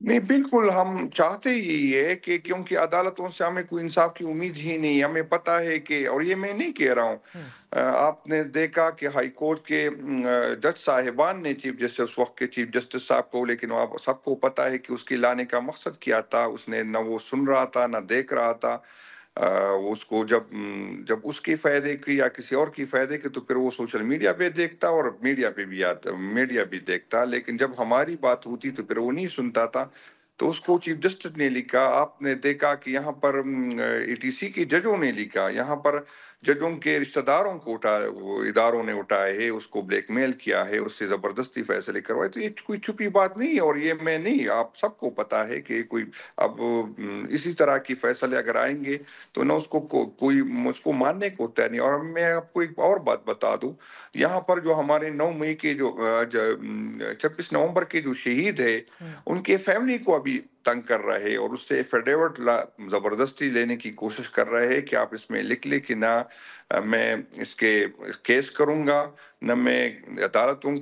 نہیں بالکل ہم چاہتے یہی ہے کہ کیونکہ عدالتوں سے ہمیں کوئی انصاف کی امید ہی نہیں، ہمیں پتہ ہے کہ، اور یہ میں نہیں کہہ رہا ہوں، آپ نے دیکھا کہ ہائی کورٹ کے جج صاحبان نے چیف جسٹس، اس وقت کے چیف جسٹس صاحب کو، لیکن آپ سب کو پتہ ہے کہ اس کی لانے کا مقصد کیا تھا، اس نے نہ وہ سن رہا تھا نہ دیکھ رہا تھا، اس کو جب اس کی فائدے کی یا کسی اور کی فائدے کی تو پھر وہ سوشل میڈیا پہ دیکھتا اور میڈیا پہ بھی آتا، میڈیا بھی دیکھتا، لیکن جب ہماری بات ہوتی تو پھر وہ نہیں سنتا تھا۔ تو اس کو چیف جسٹس نے لکھا، آپ نے دیکھا کہ یہاں پر ای ٹی سی کی ججوں نے لکھا، یہاں پر ججوں کے رشتہ داروں کو وہ اداروں نے اٹھائے ہے، اس کو بلیک میل کیا ہے، اس سے زبردستی فیصلے کروائے، تو یہ کوئی چھپی بات نہیں ہے، اور یہ میں نہیں، آپ سب کو پتا ہے کہ کوئی اب اسی طرح کی فیصلے اگر آئیں گے تو نہ اس کو کوئی اس کو ماننے کو تیار نہیں۔ اور میں آپ کو ایک اور بات بتا دوں، یہاں پر جو ہمارے 9 مئی کے جو 26 نومبر کے جو شہید ہے، ان کے فیملی کو ابھی تنگ کر رہے اور اس سے ایفیڈیوٹ زبردستی لینے کی کوشش کر رہے ہیں کہ آپ اس میں لکھ لیں کہ نہ میں اس کے کیس کروں گا، نہ میں عدالتوں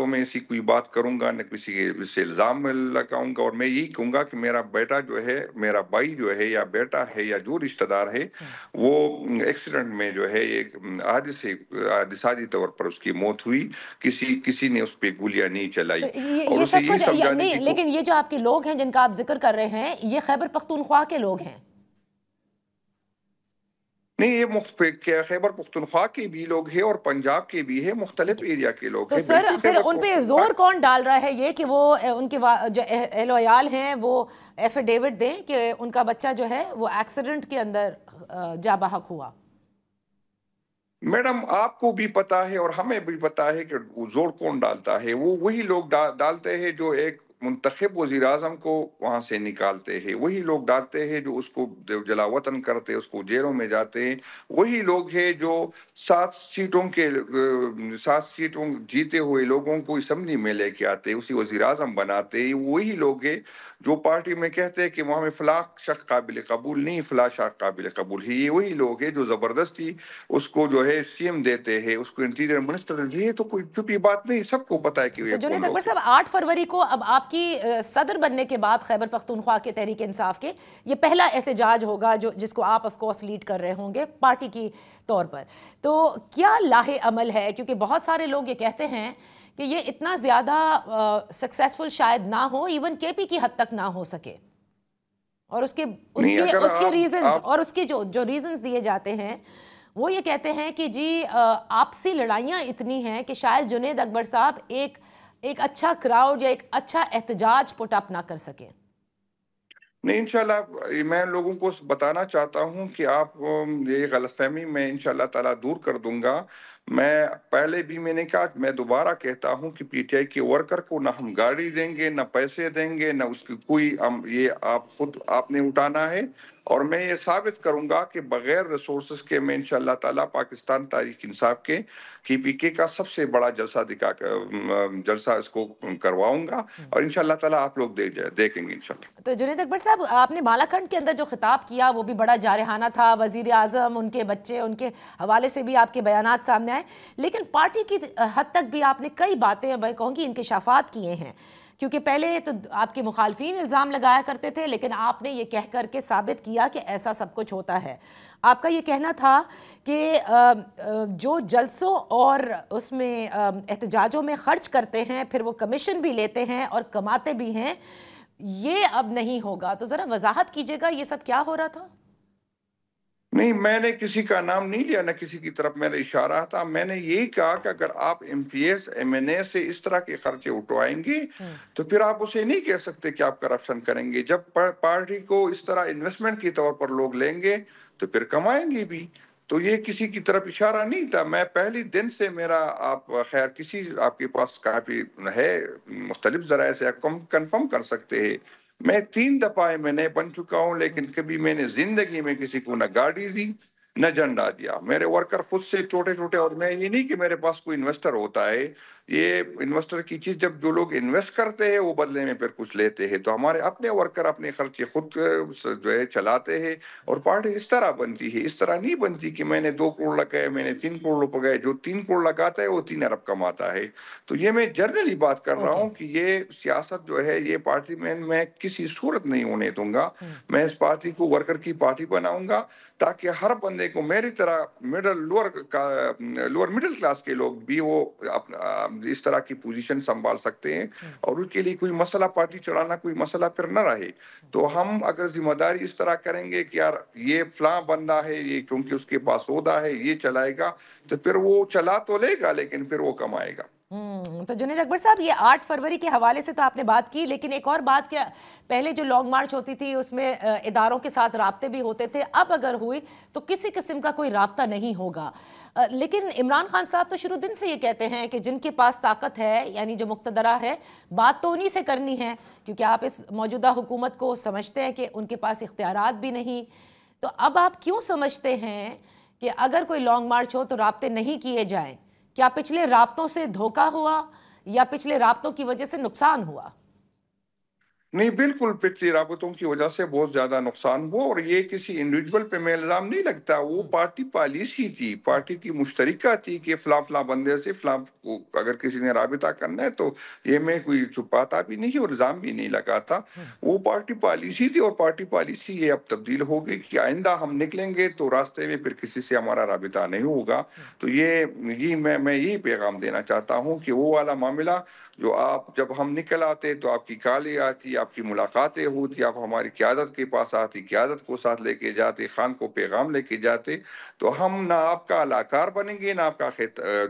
میں ایسی کوئی بات کروں گا، نہ کسی سے الزام لگاؤں گا، اور میں یہی کہوں گا کہ میرا بیٹا جو ہے، میرا بھائی جو ہے یا بیٹا ہے یا جو رشتہ دار ہے، وہ ایکسیڈنٹ میں جو ہے ایک حادثاتی طور پر اس کی موت ہوئی، کسی نے اس پہ گولیاں نہیں چلائی، تو اور یہ اسے سب یہی کچھ سمجھانے نہیں، کی لیکن یہ جو آپ کے لوگ ہیں جن کا آپ ذکر کر رہے ہیں، یہ خیبر پختونخوا کے لوگ ہیں؟ نہیں، یہ خیبر پختونخوا کے بھی لوگ ہیں اور پنجاب کے بھی ہیں، مختلف ایریا کے لوگ تو ہیں، سر بالکل پھر خیبر ان پہ پختونخوا۔ زور کون ڈال رہا ہے یہ کہ وہ ان کے جو اہل و عیال ہیں وہ ایفیڈیوٹ دیں کہ ان کا بچہ جو ہے وہ ایکسیڈنٹ کے اندر جاں بحق ہوا؟ میڈم آپ کو بھی پتا ہے اور ہمیں بھی پتا ہے کہ زور کون ڈالتا ہے، وہ وہی لوگ ڈالتے ہیں جو ایک منتخب وزیر اعظم کو وہاں سے نکالتے ہیں، وہی لوگ ڈالتے ہیں جو اس کو جلا وطن کرتے، اس کو جیلوں میں جاتے ہیں، وہی لوگ ہیں جو 7 سیٹوں جیتے ہوئے لوگوں کو اسمبلی میں لے کے آتے، اسی وزیر اعظم بناتے، وہی لوگ ہیں جو پارٹی میں کہتے ہیں کہ وہاں میں فلاں شخص قابل قبول نہیں، فلاں شخص قابل قبول ہے، یہ وہی لوگ ہیں جو زبردستی اس کو جو ہے سی ایم دیتے ہیں، اس کو انٹیریئر منسٹر دیتے ہیں۔ یہ تو کوئی چھپی بات نہیں، سب کو پتا ہے کہ تو یہ کون جنید اکبر لوگ ہیں۔ صاحب، 8 فروری کو اب آپ کی صدر بننے کے بعد خیبر پختونخوا کے تحریک انصاف کے یہ پہلا احتجاج ہوگا جس کو آپ آف کورس لیڈ کر رہے ہوں گے پارٹی کی طور پر، تو کیا لاہے عمل ہے؟ کیونکہ بہت سارے لوگ یہ کہتے ہیں کہ یہ اتنا زیادہ سکسیسفل شاید نہ ہو، ایون کے پی کی حد تک نہ ہو سکے، اور اس نہیں، اگر کے ریزنز، آپ اور اس کے جو ریزنز دیے جاتے ہیں وہ یہ کہتے ہیں کہ جی آپسی لڑائیاں اتنی ہیں کہ شاید جنید اکبر صاحب ایک اچھا کراؤڈ یا ایک اچھا احتجاج پٹ اپ نہ کر سکیں۔ نہیں، انشاءاللہ میں لوگوں کو بتانا چاہتا ہوں کہ آپ یہ غلط فہمی میں انشاءاللہ تعالیٰ دور کر دوں گا۔ میں پہلے بھی میں نے کہا، میں دوبارہ کہتا ہوں کہ پی ٹی آئی کے ورکر کو نہ ہم گاڑی دیں گے، نہ پیسے دیں گے، نہ اس کی کوئی یہ آپ نے اٹھانا ہے، اور میں یہ ثابت کروں گا کہ بغیر ریسورسز کے میں انشاءاللہ تعالیٰ پاکستان تحریک انصاف کے پی کے کا سب سے بڑا جلسہ اس کو کرواؤں گا، اور انشاءاللہ تعالیٰ آپ لوگ دیکھیں گے انشاءاللہ۔ تو جنید اکبر صاحب، آپ نے بالاکھنڈ کے اندر جو خطاب کیا وہ بھی بڑا جارحانہ تھا، وزیر اعظم، ان کے بچے، ان کے حوالے سے بھی آپ کے بیانات سامنے آئے، لیکن پارٹی کی حد تک بھی آپ نے کئی باتیں، میں کہوں گی انکشافات کیے ہیں، کیونکہ پہلے تو آپ کے مخالفین الزام لگایا کرتے تھے، لیکن آپ نے یہ کہہ کر کے ثابت کیا کہ ایسا سب کچھ ہوتا ہے۔ آپ کا یہ کہنا تھا کہ جو جلسوں اور اس میں احتجاجوں میں خرچ کرتے ہیں، پھر وہ کمیشن بھی لیتے ہیں اور کماتے بھی ہیں، یہ اب نہیں ہوگا، تو ذرا وضاحت کیجئے گا یہ سب کیا ہو رہا تھا؟ نہیں، میں نے کسی کا نام نہیں لیا، نہ کسی کی طرف میرا اشارہ تھا، میں نے یہی کہا کہ اگر آپ M P S M N A سے اس طرح کے خرچے اٹھوائیں گے تو پھر آپ اسے نہیں کہہ سکتے کہ آپ کرپشن کریں گے۔ جب پارٹی کو اس طرح انویسٹمنٹ کے طور پر لوگ لیں گے تو پھر کمائیں گے بھی، تو یہ کسی کی طرف اشارہ نہیں تھا۔ میں پہلی دن سے آپ خیر کسی آپ کے پاس کافی ہے مختلف ذرائع سے کنفرم کر سکتے ہیں، میں 3 دفعہ میں نے بن چکا ہوں، لیکن کبھی میں نے زندگی میں کسی کو نہ گاڑی دی نہ جھنڈا دیا۔ میرے ورکر خود سے چھوٹے چھوٹے، اور میں یہ نہیں کہ میرے پاس کوئی انویسٹر ہوتا ہے یہ انویسٹر کی چیز جب جو لوگ انویسٹ کرتے ہیں وہ بدلے میں پھر کچھ لیتے ہیں، تو ہمارے اپنے ورکر اپنے خرچے خود جو ہے چلاتے ہیں، اور پارٹی اس طرح بنتی ہے، اس طرح نہیں بنتی کہ میں نے 2 کروڑ لگائے، میں نے 3 کروڑ لگائے، جو 3 کروڑ لگاتا ہے وہ 3 ارب کماتا ہے۔ تو یہ میں جنرلی بات کر رہا اوکے۔ ہوں کہ یہ سیاست جو ہے یہ پارٹی میں کسی صورت نہیں ہونے دوں گا۔ میں اس پارٹی کو ورکر کی پارٹی بناؤں گا تاکہ ہر بندے کو میری طرح لوور مڈل کلاس کے لوگ بھی وہ اس طرح کی پوزیشن سنبھال سکتے ہیں، اور ان کے لیے کوئی مسئلہ پارٹی چڑھانا کوئی مسئلہ پھر نہ رہے۔ تو ہم اگر ذمہ داری اس طرح کریں گے کہ یار یہ فلاں بندہ ہے، یہ کیونکہ اس کے پاس عہدہ ہے یہ چلائے گا، تو پھر وہ چلا تو لے گا لیکن پھر وہ کمائے گا۔ تو جنید اکبر صاحب، یہ 8 فروری کے حوالے سے تو آپ نے بات کی، لیکن ایک اور بات، کیا پہلے جو لانگ مارچ ہوتی تھی اس میں اداروں کے ساتھ رابطے بھی ہوتے تھے، اب اگر ہوئی تو کسی قسم کا کوئی رابطہ نہیں ہوگا؟ لیکن عمران خان صاحب تو شروع دن سے یہ کہتے ہیں کہ جن کے پاس طاقت ہے، یعنی جو مقتدرہ ہے، بات تو انہی سے کرنی ہے، کیونکہ آپ اس موجودہ حکومت کو سمجھتے ہیں کہ ان کے پاس اختیارات بھی نہیں۔ تو اب آپ کیوں سمجھتے ہیں کہ اگر کوئی لانگ مارچ ہو تو رابطے نہیں کیے جائیں؟ کیا پچھلے رابطوں سے دھوکہ ہوا یا پچھلے رابطوں کی وجہ سے نقصان ہوا؟ نہیں، بالکل پچھلی رابطوں کی وجہ سے بہت زیادہ نقصان ہوا، اور یہ کسی انڈیویجول پہ میں الزام نہیں لگتا، وہ پارٹی پالیسی تھی، پارٹی کی مشترکہ تھی کہ فلاں فلاں بندے سے فلاں کو اگر کسی نے رابطہ کرنا ہے تو یہ میں کوئی چھپاتا بھی نہیں اور الزام بھی نہیں لگاتا۔ وہ پارٹی پالیسی تھی، اور پارٹی پالیسی یہ اب تبدیل ہو گئی کہ آئندہ ہم نکلیں گے تو راستے میں پھر کسی سے ہمارا رابطہ نہیں ہوگا۔ تو یہ میں یہی پیغام دینا چاہتا ہوں کہ وہ والا معاملہ جو جب ہم نکل آتے تو آپ کی کالیں آتی، آپ کی ملاقاتیں ہوتی، آپ ہماری قیادت کے پاس آتی، قیادت کو ساتھ لے کے جاتے، خان کو پیغام لے کے جاتے، تو ہم نہ آپ کا علاقار بنیں گے نہ آپ کا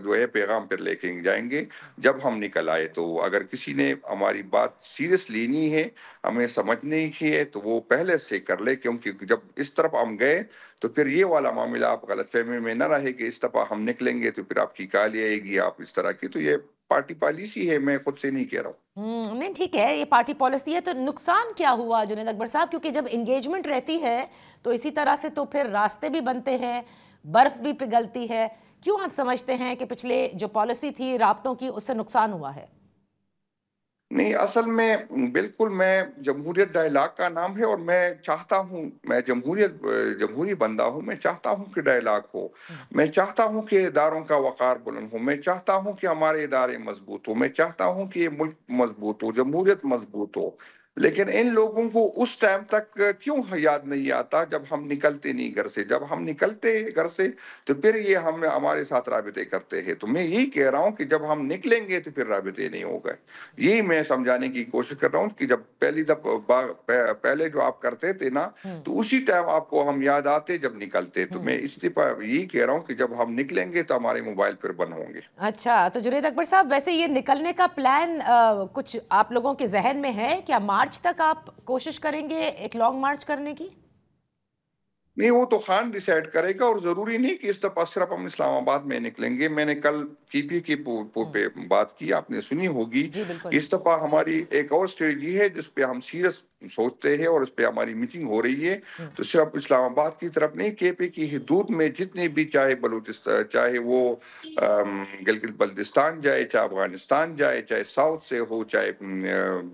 جو ہے پیغام پھر لے کے جائیں گے جب ہم نکل آئے۔ تو اگر کسی نے ہماری بات سیریس لینی ہے، ہمیں سمجھنے کی ہے، تو وہ پہلے سے کر لے، کیونکہ جب اس طرف ہم گئے تو پھر یہ والا معاملہ آپ غلط فہمی میں نہ رہے کہ اس دفعہ ہم نکلیں گے تو پھر آپ کی کالی آئے گی، آپ اس طرح کی۔ تو یہ پارٹی پالیسی ہے، میں خود سے نہیں کہہ رہا ہوں۔ نہیں ٹھیک ہے، یہ پارٹی پالیسی ہے، تو نقصان کیا ہوا جنید اکبر صاحب؟ کیونکہ جب انگیجمنٹ رہتی ہے تو اسی طرح سے تو پھر راستے بھی بنتے ہیں، برف بھی پگھلتی ہے، کیوں ہم سمجھتے ہیں کہ پچھلے جو پالیسی تھی رابطوں کی اس سے نقصان ہوا ہے؟ نہیں، اصل میں بالکل میں جمہوریت ڈائلاگ کا نام ہے، اور میں چاہتا ہوں، میں جمہوری بندہ ہوں، میں چاہتا ہوں کہ ڈائلاگ ہو، میں چاہتا ہوں کہ اداروں کا وقار بلند ہو، میں چاہتا ہوں کہ ہمارے ادارے مضبوط ہو، میں چاہتا ہوں کہ یہ ملک مضبوط ہو، جمہوریت مضبوط ہو۔ لیکن ان لوگوں کو اس ٹائم تک کیوں یاد نہیں آتا جب ہم نکلتے نہیں گھر سے؟ جب ہم نکلتے گھر سے تو پھر یہ ہمارے ساتھ رابطے کرتے ہیں۔ تو میں یہی کہہ رہا ہوں کہ جب ہم نکلیں گے تو پھر رابطے نہیں ہو گئے۔ یہی میں سمجھانے کی کوشش کر رہا ہوں کہ جب پہلے جو آپ کرتے تھے نا، تو اسی ٹائم آپ کو ہم یاد آتے جب نکلتے۔ تو میں اس لیے یہی کہہ رہا ہوں کہ جب ہم نکلیں گے تو ہمارے موبائل پھر بند ہوں گے۔ اچھا، تو جنید اکبر صاحب، ویسے یہ نکلنے کا پلان کچھ آپ لوگوں کے ذہن میں ہے؟ کیا مارچ تک آپ کوشش کریں گے ایک لانگ مارچ کرنے کی؟ نہیں، وہ تو خان ڈیسائیڈ کرے گا، اور ضروری نہیں کہ اس دفعہ صرف ہم اسلام آباد میں نکلیں گے۔ میں نے کل کی پہ بات کی، آپ نے سنی ہوگی جی بالکل۔ کہ اس دفعہ ہماری ایک اور اسٹریٹجی ہے جس پہ ہم سیریس سوچتے ہیں، اور اس پہ ہماری میٹنگ ہو رہی ہے۔ تو صرف اسلام آباد کی طرف نہیں، کے پی کی حدود میں جتنے بھی، چاہے بلوچستان، چاہے وہ گلگت بلتستان جائے، چاہے افغانستان جائے، چاہے ساؤتھ سے ہو، چاہے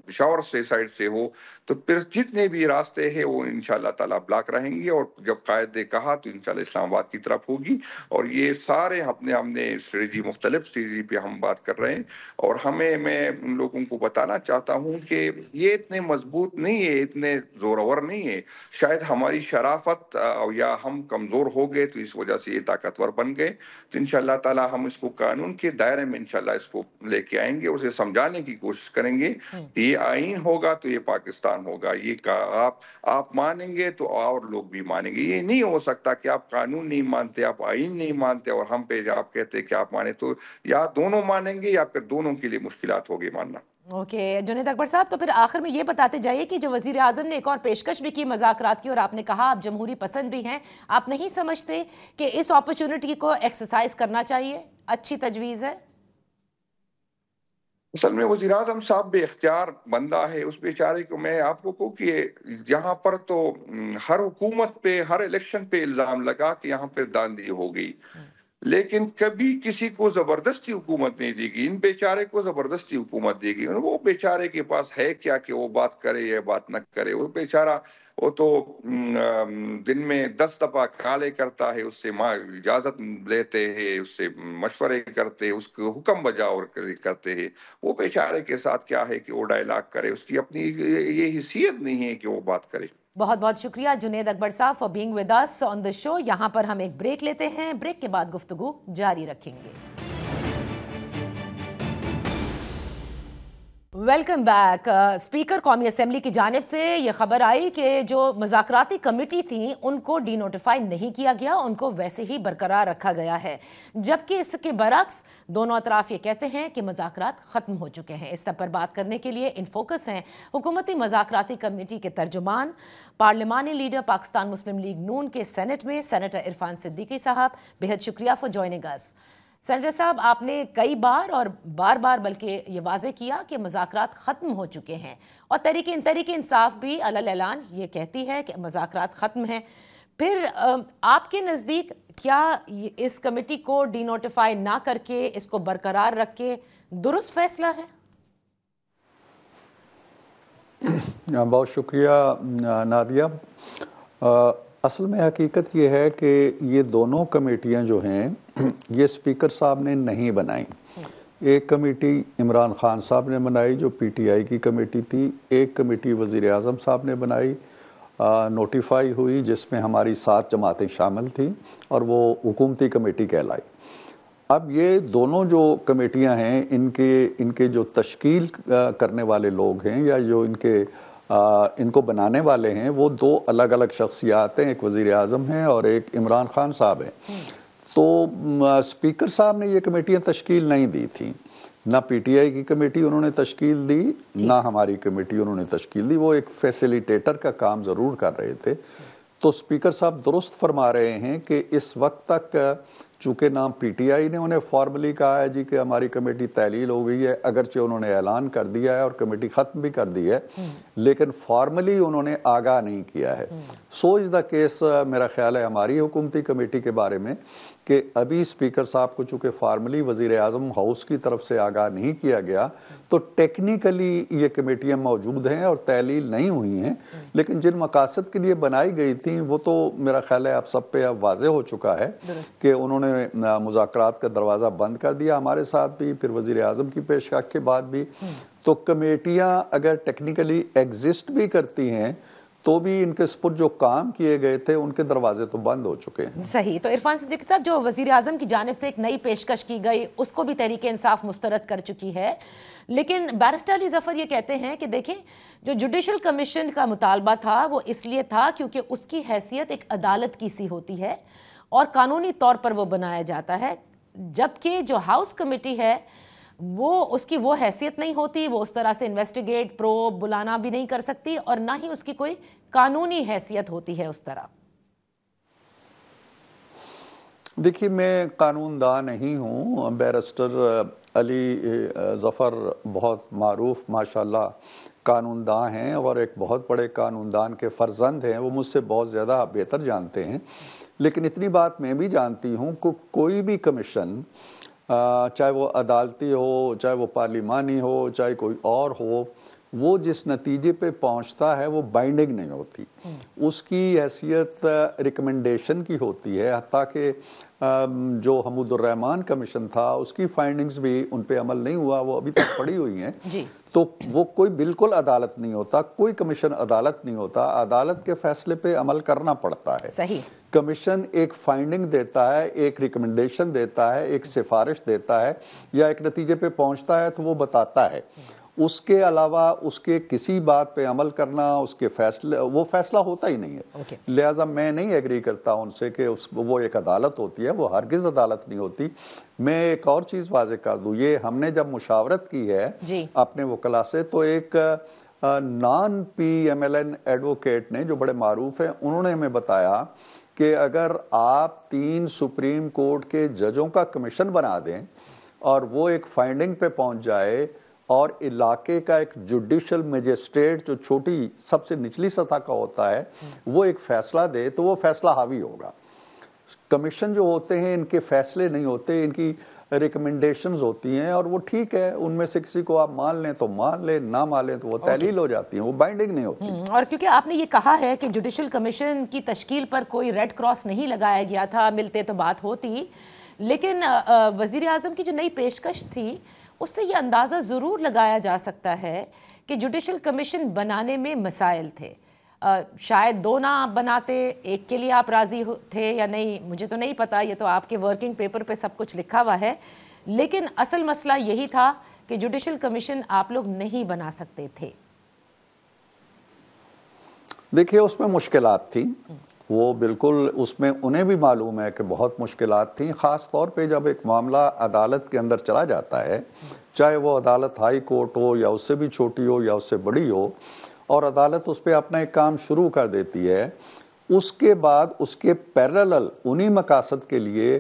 پشاور سے سائڈ سے ہو، تو پھر جتنے بھی راستے ہیں وہ انشاءاللہ تعالیٰ بلاک رہیں گے، اور جب قائد نے کہا تو انشاءاللہ اسلام آباد کی طرف ہوگی۔ اور یہ سارے ہم نے اسٹریٹجی، مختلف اسٹریٹجی پہ ہم بات کر رہے ہیں، اور میں ان لوگوں کو بتانا چاہتا ہوں کہ یہ اتنے مضبوط نہیں ہے، اتنے زورور نہیں ہے۔ شاید ہماری شرافت یا ہم کمزور ہو گئے تو اس وجہ سے یہ طاقتور بن گئے۔ تو انشاءاللہ تعالیٰ ہم اس کو قانون کے دائرے میں انشاءاللہ اس کو لے کے آئیں گے، اسے سمجھانے کی کوشش کریں گے کہ یہ آئین ہوگا تو یہ پاکستان ہوگا۔ یہ آپ مانیں گے تو اور لوگ بھی مانیں گے۔ یہ نہیں ہو سکتا کہ آپ قانون نہیں مانتے، آپ آئین نہیں مانتے، اور ہم پہ آپ کہتے کہ آپ مانیں۔ تو یا دونوں مانیں گے یا پھر دونوں کے لیے مشکلات ہوگی ماننا۔ اوکے جنید اکبر صاحب، تو پھر آخر میں یہ بتاتے جائیے کہ جو وزیر اعظم نے ایک اور پیشکش بھی کی مذاکرات کی، اور آپ نے کہا آپ جمہوری پسند بھی ہیں، آپ نہیں سمجھتے کہ اس اپرچونٹی کو ایکسرسائز کرنا چاہیے؟ اچھی تجویز ہے؟ اصل میں وزیر اعظم صاحب بے اختیار بندہ ہے، اس بیچارے کو میں آپ کو کہوں کہ یہاں پر تو ہر حکومت پہ، ہر الیکشن پہ الزام لگا کہ یہاں پہ داندلی ہو گئی۔ لیکن کبھی کسی کو زبردستی حکومت نہیں دی گئی. ان بیچارے کو زبردستی حکومت دی گئی. وہ بیچارے کے پاس ہے کیا کہ وہ بات کرے یا بات نہ کرے؟ وہ بیچارہ وہ تو دن میں 10 دفعہ کالے کرتا ہے، اس سے اجازت لیتے ہیں، اس سے مشورے کرتے ہیں، اس کو حکم بجا اور کرتے ہیں. وہ بیچارے کے ساتھ کیا ہے کہ وہ ڈائلاگ کرے؟ اس کی اپنی یہ حیثیت نہیں ہے کہ وہ بات کرے. بہت بہت شکریہ جنید اکبر صاحب فار بینگ ود اس آن دا شو. یہاں پر ہم ایک بریک لیتے ہیں، بریک کے بعد گفتگو جاری رکھیں گے. Welcome back. اسپیکر قومی اسمبلی کی جانب سے یہ خبر آئی کہ جو مذاکراتی کمیٹی تھیں ان کو ڈی نوٹیفائی نہیں کیا گیا، ان کو ویسے ہی برقرار رکھا گیا ہے، جبکہ اس کے برعکس دونوں اطراف یہ کہتے ہیں کہ مذاکرات ختم ہو چکے ہیں. اس پر بات کرنے کے لیے ان فوکس ہیں حکومتی مذاکراتی کمیٹی کے ترجمان، پارلیمانی لیڈر پاکستان مسلم لیگ نون کے سینٹ میں سینیٹر عرفان صدیقی صاحب. بہت شکریہ فار جوائننگ اس. سینیٹر صاحب، آپ نے کئی بار اور بار بار بلکہ یہ واضح کیا کہ مذاکرات ختم ہو چکے ہیں، اور تحریک انصاف بھی علی اعلان یہ کہتی ہے کہ مذاکرات ختم ہیں. پھر آپ کے نزدیک کیا اس کمیٹی کو ڈی نوٹیفائی نہ کر کے اس کو برقرار رکھ کے درست فیصلہ ہے؟ بہت شکریہ نادیہ. اصل میں حقیقت یہ ہے کہ یہ دونوں کمیٹیاں جو ہیں یہ اسپیکر صاحب نے نہیں بنائیں. ایک کمیٹی عمران خان صاحب نے بنائی جو پی ٹی آئی کی کمیٹی تھی، ایک کمیٹی وزیر اعظم صاحب نے بنائی، نوٹیفائی ہوئی، جس میں ہماری 7 جماعتیں شامل تھیں اور وہ حکومتی کمیٹی کہلائی. اب یہ دونوں جو کمیٹیاں ہیں ان کے جو تشکیل کرنے والے لوگ ہیں یا جو ان کو بنانے والے ہیں وہ 2 الگ الگ شخصیات ہیں، ایک وزیر اعظم ہیں اور ایک عمران خان صاحب ہیں. تو اسپیکر صاحب نے یہ کمیٹیاں تشکیل نہیں دی تھیں، نہ پی ٹی آئی کی کمیٹی انہوں نے تشکیل دی، نہ ہماری کمیٹی انہوں نے تشکیل دی. وہ ایک فیسیلیٹیٹر کا کام ضرور کر رہے تھے. تو اسپیکر صاحب درست فرما رہے ہیں کہ اس وقت تک چونکہ نام پی ٹی آئی نے انہیں فارملی کہا ہے جی کہ ہماری کمیٹی تحلیل ہو گئی ہے، اگرچہ انہوں نے اعلان کر دیا ہے اور کمیٹی ختم بھی کر دی ہے، لیکن فارملی انہوں نے آگاہ نہیں کیا ہے. سو از دا کیس میرا خیال ہے ہماری حکومتی کمیٹی کے بارے میں کہ ابھی اسپیکر صاحب کو چونکہ فارملی وزیر اعظم ہاؤس کی طرف سے آگاہ نہیں کیا گیا تو ٹیکنیکلی یہ کمیٹیاں موجود ہیں اور تحلیل نہیں ہوئی ہیں، لیکن جن مقاصد کے لیے بنائی گئی تھیں وہ تو میرا خیال ہے آپ سب پہ اب واضح ہو چکا ہے کہ انہوں نے مذاکرات کا دروازہ بند کر دیا ہمارے ساتھ بھی، پھر وزیر اعظم کی پیشکش کے بعد بھی. تو کمیٹیاں اگر ٹیکنیکلی ایگزسٹ بھی کرتی ہیں تو بھی ان کے سپر جو کام کیے گئے تھے ان کے دروازے تو بند ہو چکے ہیں. صحیح. تو عرفان صدیقی صاحب، جو وزیر اعظم کی جانب سے ایک نئی پیشکش کی گئی اس کو بھی تحریک انصاف مسترد کر چکی ہے، لیکن بیرسٹر علی ظفر یہ کہتے ہیں کہ دیکھیں جو جوڈیشل کمیشن کا مطالبہ تھا وہ اس لیے تھا کیونکہ اس کی حیثیت ایک عدالت کی سی ہوتی ہے اور قانونی طور پر وہ بنایا جاتا ہے، جبکہ جو ہاؤس کمیٹی ہے وہ اس کی وہ حیثیت نہیں ہوتی، وہ اس طرح سے انویسٹیگیٹ پروب بلانا بھی نہیں کر سکتی اور نہ ہی اس کی کوئی قانونی حیثیت ہوتی ہے اس طرح. دیکھیے میں قانون داں نہیں ہوں، بیرسٹر علی ظفر بہت معروف ماشاءاللہ قانون داں ہیں اور ایک بہت بڑے قانون دان کے فرزند ہیں، وہ مجھ سے بہت زیادہ بہتر جانتے ہیں. لیکن اتنی بات میں بھی جانتی ہوں کہ کوئی بھی کمیشن چاہے وہ عدالتی ہو، چاہے وہ پارلیمانی ہو، چاہے کوئی اور ہو، وہ جس نتیجے پہ پہنچتا ہے وہ بائنڈنگ نہیں ہوتی، اس کی حیثیت ریکمنڈیشن کی ہوتی ہے. حتیٰ کہ جو حمود الرحمن کمیشن تھا اس کی فائنڈنگز بھی ان پہ عمل نہیں ہوا، وہ ابھی تک پڑی ہوئی ہیں. تو وہ کوئی بالکل عدالت نہیں ہوتا، کوئی کمیشن عدالت نہیں ہوتا، عدالت کے فیصلے پہ عمل کرنا پڑتا ہے. صحیح. کمیشن ایک فائنڈنگ دیتا ہے، ایک ریکمنڈیشن دیتا ہے، ایک سفارش دیتا ہے یا ایک نتیجے پہ پہنچتا ہے تو وہ بتاتا ہے. اس کے علاوہ اس کے کسی بات پہ عمل کرنا، اس کے وہ فیصلہ ہوتا ہی نہیں ہے. لہٰذا میں نہیں ایگری کرتا ان سے کہ وہ ایک عدالت ہوتی ہے، وہ ہرگز عدالت نہیں ہوتی. میں ایک اور چیز واضح کر دوں، یہ ہم نے جب مشاورت کی ہے اپنے وکلا سے تو ایک non P M L N advocate نے جو بڑے معروف ہیں انہوں نے ہمیں بتایا کہ اگر آپ 3 سپریم کورٹ کے ججوں کا کمیشن بنا دیں اور وہ ایک فائنڈنگ پہ پہنچ جائے اور علاقے کا ایک جوڈیشل میجسٹریٹ جو چھوٹی سب سے نچلی سطح کا ہوتا ہے وہ ایک فیصلہ دے تو وہ فیصلہ حاوی ہوگا. کمیشن جو ہوتے ہیں ان کے فیصلے نہیں ہوتے، ان کی ریکمنڈیشنز ہوتی ہیں، اور وہ ٹھیک ہے، ان میں سے کسی کو آپ مان لیں تو مان لیں، نہ مان لیں تو وہ تعلیل ہو جاتی ہیں، وہ بائنڈنگ نہیں ہوتی۔ اور کیونکہ آپ نے یہ کہا ہے کہ جوڈیشل کمیشن کی تشکیل پر کوئی ریڈ کراس نہیں لگایا گیا تھا، ملتے تو بات ہوتی، لیکن وزیر اعظم کی جو نئی پیشکش تھی اس سے یہ اندازہ ضرور لگایا جا سکتا ہے کہ جوڈیشل کمیشن بنانے میں مسائل تھے، شاید 2 نہ آپ بناتے، ایک کے لیے آپ راضی تھے یا نہیں، مجھے تو نہیں پتا، یہ تو آپ کے ورکنگ پیپر پہ سب کچھ لکھا ہوا ہے، لیکن اصل مسئلہ یہی تھا کہ جوڈیشل کمیشن آپ لوگ نہیں بنا سکتے تھے۔ دیکھیے اس میں مشکلات تھیں، وہ بالکل اس میں انہیں بھی معلوم ہے کہ بہت مشکلات تھیں، خاص طور پہ جب ایک معاملہ عدالت کے اندر چلا جاتا ہے، چاہے وہ عدالت ہائی کورٹ ہو یا اس سے بھی چھوٹی ہو یا اس سے بڑی ہو، اور عدالت اس پہ اپنا ایک کام شروع کر دیتی ہے، اس کے بعد اس کے پیرالل انہی مقاصد کے لیے،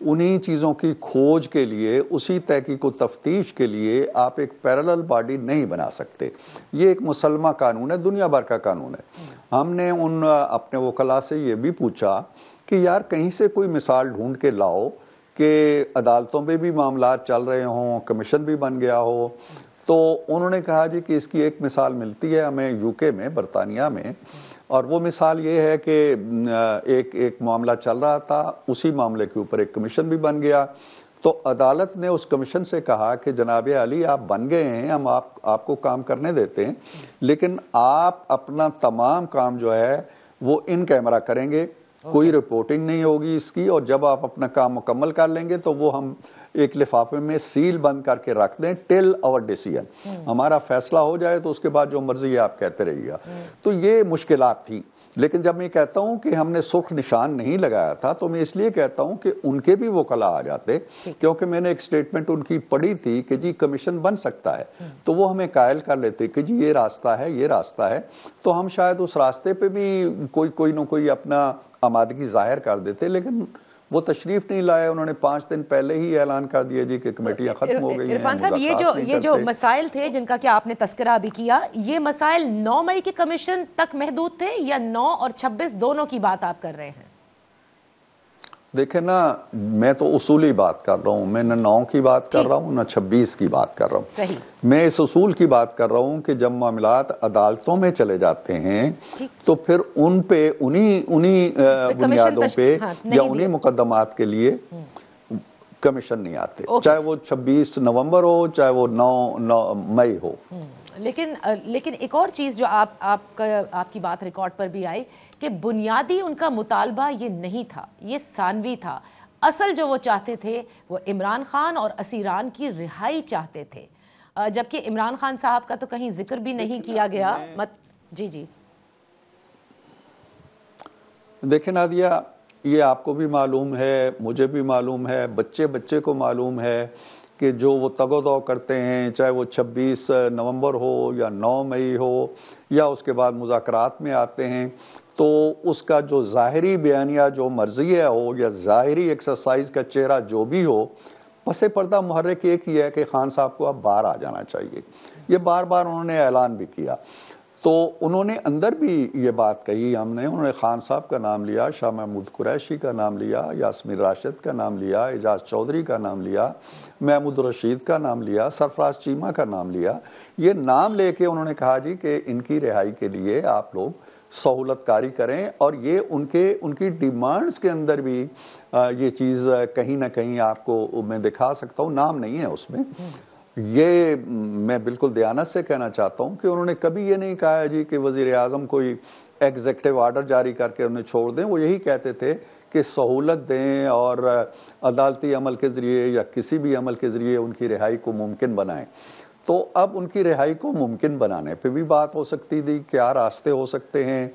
انہی چیزوں کی کھوج کے لیے، اسی تحقیق و تفتیش کے لیے آپ ایک پیرالل باڈی نہیں بنا سکتے۔ یہ ایک مسلمہ قانون ہے، دنیا بھر کا قانون ہے۔ ہم نے اپنے وکلاء سے یہ بھی پوچھا کہ یار کہیں سے کوئی مثال ڈھونڈ کے لاؤ کہ عدالتوں میں بھی معاملات چل رہے ہوں، کمیشن بھی بن گیا ہو، تو انہوں نے کہا جی کہ اس کی ایک مثال ملتی ہے ہمیں یو کے میں، برطانیہ میں، اور وہ مثال یہ ہے کہ ایک معاملہ چل رہا تھا، اسی معاملے کے اوپر ایک کمیشن بھی بن گیا، تو عدالت نے اس کمیشن سے کہا کہ جناب علی آپ بن گئے ہیں، ہم آپ کو کام کرنے دیتے ہیں، لیکن آپ اپنا تمام کام جو ہے وہ ان کیمرہ کریں گے، کوئی رپورٹنگ نہیں ہوگی اس کی، اور جب آپ اپنا کام مکمل کر لیں گے تو وہ ہم ایک لفافے میں سیل بند کر کے رکھ دیں ٹل اور ڈیسیجن، ہمارا فیصلہ ہو جائے تو اس کے بعد جو مرضی ہے آپ کہتے رہیے گا۔ تو یہ مشکلات تھی، لیکن جب میں کہتا ہوں کہ ہم نے سرخ نشان نہیں لگایا تھا تو میں اس لیے کہتا ہوں کہ ان کے بھی وکلاء آ جاتے، کیونکہ میں نے ایک سٹیٹمنٹ ان کی پڑھی تھی کہ جی کمیشن بن سکتا ہے، تو وہ ہمیں قائل کر لیتے کہ جی یہ راستہ ہے، یہ راستہ ہے، تو ہم شاید اس راستے پہ بھی کوئی نہ کوئی اپنا آمادگی ظاہر کر دیتے، لیکن وہ تشریف نہیں لائے، انہوں نے 5 دن پہلے ہی اعلان کر دیا جی کہ کمیٹیاں ختم ہو گئی ہیں۔ عرفان صاحب یہ جو مسائل تھے جن کا کہ آپ نے تذکرہ بھی کیا، یہ مسائل 9 مئی کے کمیشن تک محدود تھے یا 9 اور 26 دونوں کی بات آپ کر رہے ہیں؟ دیکھیں نا، میں تو اصولی بات کر رہا ہوں، میں نہ 9 کی بات کر رہا ہوں نہ 26 کی بات کر رہا ہوں، صحیح، میں اس اصول کی بات کر رہا ہوں کہ جب معاملات عدالتوں میں چلے جاتے ہیں تو پھر ان پہ انہی بنیادوں پہ یا انہی مقدمات کے لیے کمیشن نہیں آتے، چاہے وہ 26 نومبر ہو چاہے وہ 9 مئی ہو۔ لیکن ایک اور چیز جو آپ کی بات ریکارڈ پر بھی آئی کہ بنیادی ان کا مطالبہ یہ نہیں تھا، یہ ثانوی تھا، اصل جو وہ چاہتے تھے وہ عمران خان اور اسیران کی رہائی چاہتے تھے، جبکہ عمران خان صاحب کا تو کہیں ذکر بھی نہیں کیا گیا۔ جی دیکھیں نادیہ، یہ آپ کو بھی معلوم ہے، مجھے بھی معلوم ہے، بچے کو معلوم ہے کہ جو وہ تگ و دو کرتے ہیں، چاہے وہ 26 نومبر ہو یا 9 مئی ہو یا اس کے بعد مذاکرات میں آتے ہیں، تو اس کا جو ظاہری بیانیہ جو مرضیہ ہو یا ظاہری ایکسرسائز کا چہرہ جو بھی ہو، پس پردہ محرک ایک ہی ہے کہ خان صاحب کو اب باہر آ جانا چاہیے۔ یہ بار بار انہوں نے اعلان بھی کیا، تو انہوں نے اندر بھی یہ بات کہی، انہوں نے خان صاحب کا نام لیا، شاہ محمود قریشی کا نام لیا، یاسمین راشد کا نام لیا، اعجاز چودھری کا نام لیا، محمود رشید کا نام لیا، سرفراز چیمہ کا نام لیا۔ یہ نام لے کے انہوں نے کہا جی کہ ان کی رہائی کے لیے آپ لوگ سہولت کاری کریں، اور یہ ان کی ڈیمانڈز کے اندر بھی یہ چیز کہیں نہ کہیں آپ کو میں دکھا سکتا ہوں، نام نہیں ہے اس میں۔ یہ میں بالکل دیانت سے کہنا چاہتا ہوں کہ انہوں نے کبھی یہ نہیں کہا جی کہ وزیر اعظم کوئی ایگزیکٹو آرڈر جاری کر کے انہیں چھوڑ دیں، وہ یہی کہتے تھے کہ سہولت دیں اور عدالتی عمل کے ذریعے یا کسی بھی عمل کے ذریعے ان کی رہائی کو ممکن بنائیں۔ تو اب ان کی رہائی کو ممکن بنانے پہ بھی بات ہو سکتی تھی، کیا راستے ہو سکتے ہیں،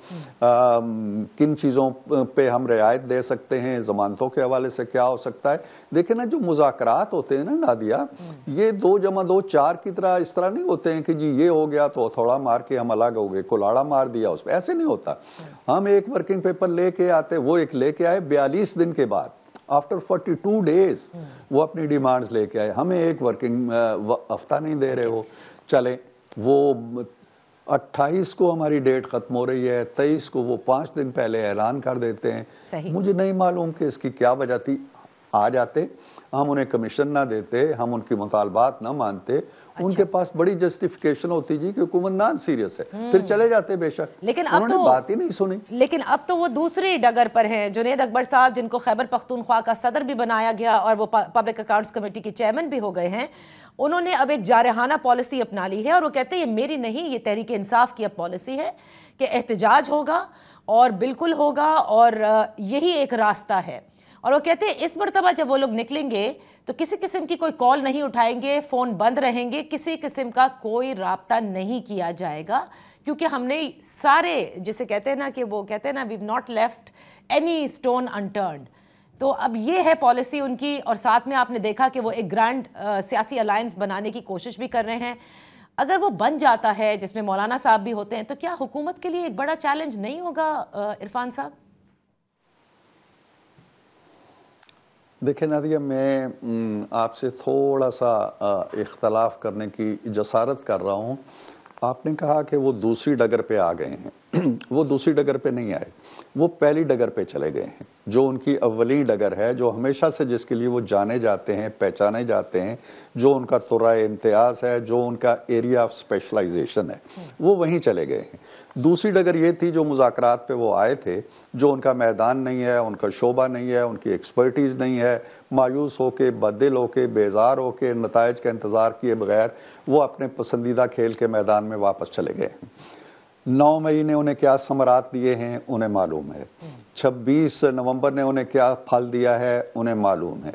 کن چیزوں پہ ہم رعایت دے سکتے ہیں، ضمانتوں کے حوالے سے کیا ہو سکتا ہے۔ دیکھیں نا، جو مذاکرات ہوتے ہیں نا نادیہ، یہ 2 + 2 4 کی طرح اس طرح نہیں ہوتے ہیں کہ جی یہ ہو گیا تو تھوڑا مار کے ہم الگ ہو گئے، کلاڑا مار دیا اس پہ، ایسے نہیں ہوتا۔ ہم ایک ورکنگ پیپر لے کے آتے، وہ ایک لے کے آئے 42 دن کے بعد، آفٹر 42 days وہ اپنی ڈیمانڈز لے کے آئے، ہمیں ایک ورکنگ ہفتہ نہیں دے رہے ہو، چلیں وہ 28 کو ہماری ڈیٹ ختم ہو رہی ہے, 23 کو وہ 5 دن پہلے اعلان کر دیتے ہیں. مجھے نہیں معلوم کہ اس کی کیا وجہ تھی. آ جاتے, ہم انہیں کمیشن نہ دیتے, ہم ان کی مطالبات نہ مانتے, ان کے پاس بڑی جسٹیفیکیشن ہوتی جی کہ حکومت نان سیریس ہے, پھر چلے جاتے بے شک. لیکن انہوں نے بات ہی نہیں سنی. لیکن اب تو وہ دوسری ڈگر پر ہیں. جنید اکبر صاحب, جن کو خیبر پختونخوا کا صدر بھی بنایا گیا اور وہ پبلک اکاؤنٹس کمیٹی کے چیئرمین بھی ہو گئے ہیں, انہوں نے اب ایک جارحانہ پالیسی اپنا لی ہے, اور وہ کہتے ہیں یہ میری نہیں, یہ تحریک انصاف کی اب پالیسی ہے کہ احتجاج ہوگا اور بالکل ہوگا, اور یہی ایک راستہ ہے. اور وہ کہتے ہیں اس مرتبہ جب وہ لوگ نکلیں گے تو کسی قسم کی کوئی کال نہیں اٹھائیں گے, فون بند رہیں گے, کسی قسم کا کوئی رابطہ نہیں کیا جائے گا, کیونکہ ہم نے سارے, جسے کہتے ہیں نا کہ وہ کہتے ہیں نا we've not left any stone unturned. تو اب یہ ہے پالیسی ان کی, اور ساتھ میں آپ نے دیکھا کہ وہ ایک گرینڈ سیاسی الائنس بنانے کی کوشش بھی کر رہے ہیں. اگر وہ بن جاتا ہے جس میں مولانا صاحب بھی ہوتے ہیں, تو کیا حکومت کے لیے ایک بڑا چیلنج نہیں ہوگا عرفان صاحب؟ دیکھیں نادیہ, میں آپ سے تھوڑا سا اختلاف کرنے کی جسارت کر رہا ہوں. آپ نے کہا کہ وہ دوسری ڈگر پہ آ گئے ہیں. وہ دوسری ڈگر پہ نہیں آئے, وہ پہلی ڈگر پہ چلے گئے ہیں, جو ان کی اولی ڈگر ہے, جو ہمیشہ سے جس کے لیے وہ جانے جاتے ہیں, پہچانے جاتے ہیں, جو ان کا ترائے امتیاز ہے, جو ان کا ایریا آف اسپیشلائزیشن ہے, وہ وہیں چلے گئے ہیں. دوسری ڈگر یہ تھی جو مذاکرات پہ وہ آئے تھے, جو ان کا میدان نہیں ہے, ان کا شعبہ نہیں ہے, ان کی ایکسپرٹیز نہیں ہے, مایوس ہو کے, بددل ہو کے, بیزار ہو کے, نتائج کا انتظار کیے بغیر وہ اپنے پسندیدہ کھیل کے میدان میں واپس چلے گئے. 9 مئی نے انہیں کیا ثمرات دیے ہیں انہیں معلوم ہے, 26 نومبر نے انہیں کیا پھل دیا ہے انہیں معلوم ہے.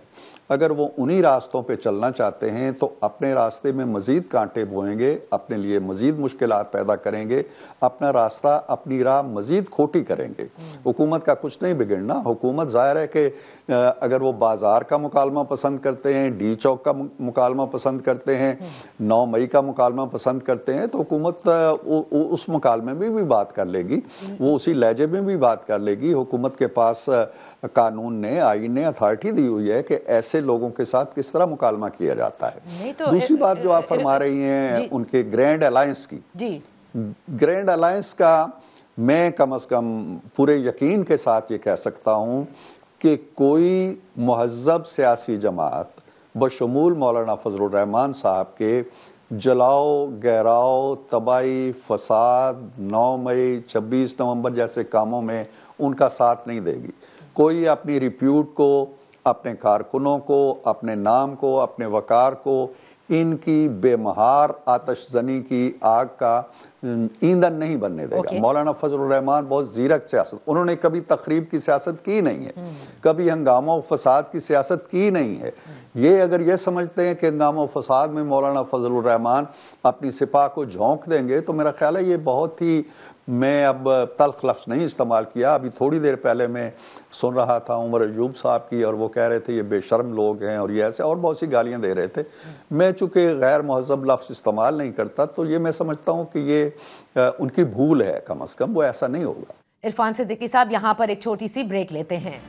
اگر وہ انہی راستوں پہ چلنا چاہتے ہیں تو اپنے راستے میں مزید کانٹے بوئیں گے, اپنے لیے مزید مشکلات پیدا کریں گے, اپنا راستہ, اپنی راہ مزید کھوٹی کریں گے. حکومت کا کچھ نہیں بگڑنا. حکومت ظاہر ہے کہ اگر وہ بازار کا مکالمہ پسند کرتے ہیں, ڈی چوک کا مکالمہ پسند کرتے ہیں, 9 مئی کا مکالمہ پسند کرتے ہیں, تو حکومت اس مکالمے میں بھی بات کر لے گی, وہ اسی لہجے میں بھی بات کر لے گی. حکومت کے پاس قانون نے, آئین نے اتھارٹی دی ہوئی ہے کہ ایسے لوگوں کے ساتھ کس طرح مکالمہ کیا جاتا ہے. دوسری بات جو آپ فرما رہی ہیں ان کے گرینڈ الائنس کی, گرینڈ الائنس کا میں کم از کم پورے یقین کے ساتھ یہ کہہ سکتا ہوں کہ کوئی مہذب سیاسی جماعت بشمول مولانا فضل الرحمان صاحب کے جلاؤ, گہراؤ, تباہی, فساد, 9 مئی, 26 نومبر جیسے کاموں میں ان کا ساتھ نہیں دے گی. کوئی اپنی ریپیوٹ کو, اپنے کارکنوں کو, اپنے نام کو, اپنے وقار کو ان کی بے مہار آتش زنی کی آگ کا ایندھن نہیں بننے دے گا. مولانا فضل الرحمان بہت زیرک سیاست, انہوں نے کبھی تخریب کی سیاست کی نہیں ہے, کبھی ہنگامہ و فساد کی سیاست کی نہیں ہے. یہ اگر یہ سمجھتے ہیں کہ ہنگامہ و فساد میں مولانا فضل الرحمان اپنی سپاہ کو جھونک دیں گے, تو میرا خیال ہے یہ بہت ہی, میں اب تلخ لفظ نہیں استعمال کیا, ابھی تھوڑی دیر پہلے میں سن رہا تھا عمر ایوب صاحب کی, اور وہ کہہ رہے تھے یہ بے شرم لوگ ہیں, اور یہ ایسے اور بہت سی گالیاں دے رہے تھے. میں چونکہ غیر مہذب لفظ استعمال نہیں کرتا, تو یہ میں سمجھتا ہوں کہ یہ ان کی بھول ہے, کم از کم وہ ایسا نہیں ہوگا. عرفان صدیقی صاحب, یہاں پر ایک چھوٹی سی بریک لیتے ہیں.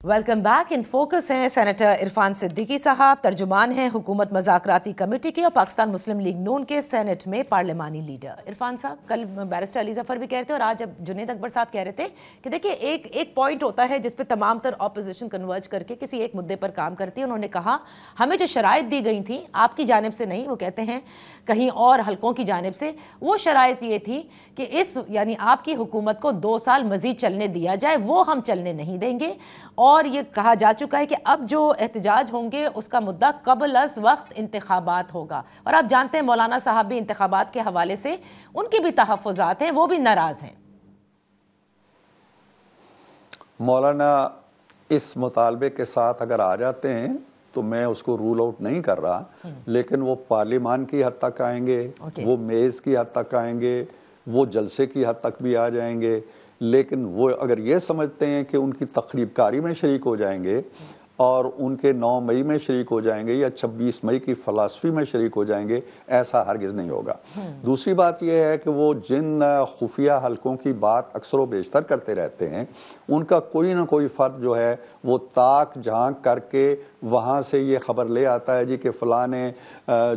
Welcome back. ان فوکس ہیں سینیٹر عرفان صدیقی صاحب, ترجمان ہیں حکومت مذاکراتی کمیٹی کے اور پاکستان مسلم لیگ نون کے سینٹ میں پارلیمانی لیڈر. عرفان صاحب, کل بیرسٹر علی ظفر بھی کہہ رہے تھے, اور آج اب جنید اکبر صاحب کہہ رہے تھے کہ دیکھیں ایک پوائنٹ ہوتا ہے جس پہ تمام تر اپوزیشن کنورج کر کے کسی ایک مدعے پر کام کرتی ہے. انہوں نے کہا ہمیں جو شرائط دی گئی تھیں آپ کی جانب سے نہیں, وہ کہتے ہیں کہیں اور حلقوں کی جانب سے, وہ شرائط یہ تھی کہ یعنی آپ کی حکومت کو 2 سال مزید چلنے دیا جائے, وہ ہم چلنے نہیں دیں گے. اور یہ کہا جا چکا ہے کہ اب جو احتجاج ہوں گے اس کا مدعا قبل از وقت انتخابات ہوگا. اور آپ جانتے ہیں مولانا صاحب بھی انتخابات کے حوالے سے ان کی بھی تحفظات ہیں, وہ بھی ناراض ہیں. مولانا اس مطالبے کے ساتھ اگر آ جاتے ہیں تو میں اس کو رول آؤٹ نہیں کر رہا, لیکن وہ پارلیمان کی حد تک آئیں گے, وہ میز کی حد تک آئیں گے, وہ جلسے کی حد تک بھی آ جائیں گے. لیکن وہ اگر یہ سمجھتے ہیں کہ ان کی تخریب کاری میں شریک ہو جائیں گے اور ان کے 9 مئی میں شریک ہو جائیں گے یا 26 مئی کی فلسفی میں شریک ہو جائیں گے, ایسا ہرگز نہیں ہوگا. دوسری بات یہ ہے کہ وہ جن خفیہ حلقوں کی بات اکثر و بیشتر کرتے رہتے ہیں, ان کا کوئی نہ کوئی فرد جو ہے وہ تاک جھانک کر کے وہاں سے یہ خبر لے آتا ہے جی کہ فلاں نے